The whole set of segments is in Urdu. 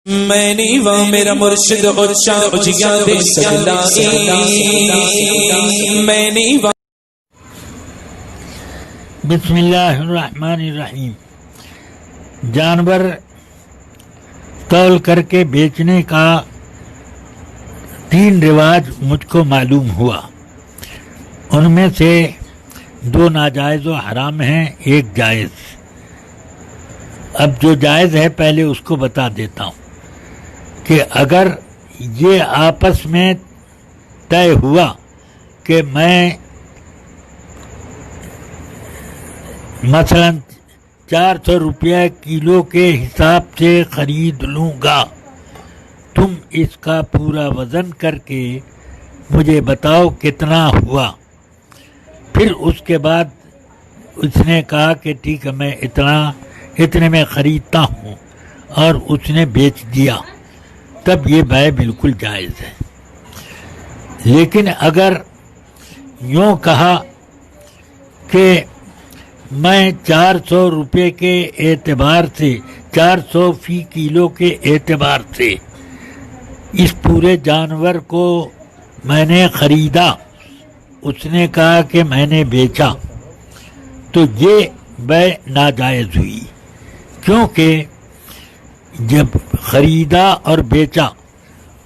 میں نے وہ میرا مرشد اور شاہ جگہ دے سکلائی میں نے وہ بسم اللہ الرحمن الرحیم۔ جانور تول کر کے بیچنے کا 3 رواج مجھ کو معلوم ہوا، ان میں سے 2 ناجائز و حرام ہیں، 1 جائز۔ اب جو جائز ہے پہلے اس کو بتا دیتا ہوں کہ اگر یہ آپس میں طے ہوا کہ میں مثلا 400 روپیہ کلو کے حساب سے خرید لوں گا، تم اس کا پورا وزن کر کے مجھے بتاؤ کتنا ہوا۔ پھر اس کے بعد اس نے کہا کہ ٹھیک ہے میں اتنے میں خریدتا ہوں، اور اس نے بیچ دیا، تب یہ بیع بالکل جائز ہے۔ لیکن اگر یوں کہا کہ میں 400 روپے کے اعتبار سے 400 فی کلو کے اعتبار سے اس پورے جانور کو میں نے خریدا، اس نے کہا کہ میں نے بیچا، تو یہ بیع ناجائز ہوئی، کیونکہ جب خریدا اور بیچا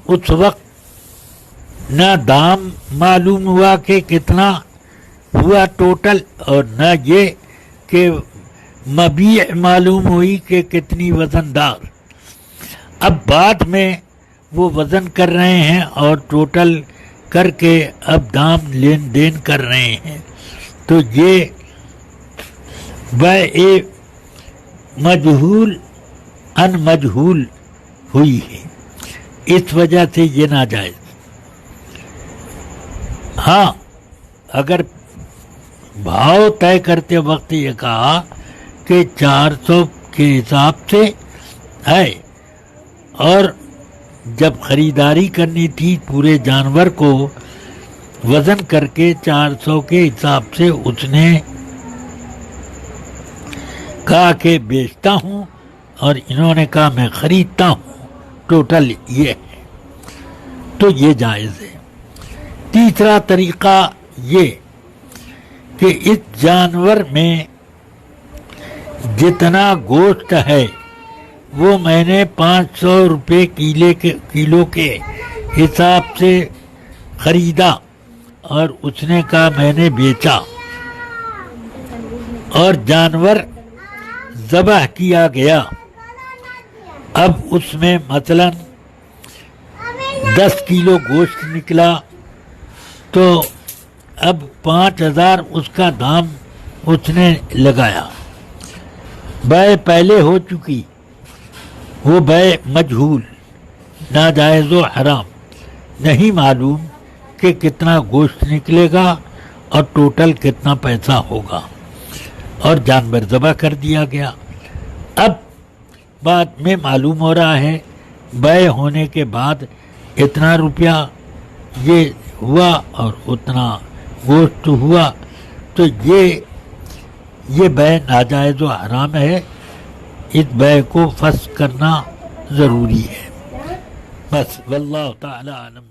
اس وقت نہ دام معلوم ہوا کہ کتنا ہوا ٹوٹل، اور نہ یہ کہ مبیع معلوم ہوئی کہ کتنی وزن دار۔ اب بعد میں وہ وزن کر رہے ہیں اور ٹوٹل کر کے اب دام لین دین کر رہے ہیں، تو یہ بیع مجہول ان مجہول ہوئی ہے، اس وجہ سے یہ ناجائز۔ ہاں اگر بھاؤ طے کرتے وقت یہ کہا کہ 400 کے حساب سے ہے، اور جب خریداری کرنی تھی پورے جانور کو وزن کر کے 400 کے حساب سے اس نے کہا کہ بیچتا ہوں، اور انہوں نے کہا میں خریدتا ہوں، ٹوٹل یہ ہے، تو یہ جائز ہے۔ تیسرا طریقہ یہ کہ اس جانور میں جتنا گوشت ہے وہ میں نے 500 روپے کلو کے حساب سے خریدا، اور اس نے کہا میں نے بیچا، اور جانور ذبح کیا گیا۔ اب اس میں مثلا 10 کلو گوشت نکلا، تو اب 5000 اس کا دام اس نے لگایا، بیع پہلے ہو چکی، وہ بیع مجہول ناجائز و حرام، نہیں معلوم کہ کتنا گوشت نکلے گا اور ٹوٹل کتنا پیسہ ہوگا، اور جانور ذبح کر دیا گیا۔ اب بعد میں معلوم ہو رہا ہے بیع ہونے کے بعد اتنا روپیہ یہ ہوا اور اتنا گوشت ہوا، تو یہ بیع ناجائز و حرام ہے، اس بیع کو فسخ کرنا ضروری ہے۔ بس واللہ تعالی عالم۔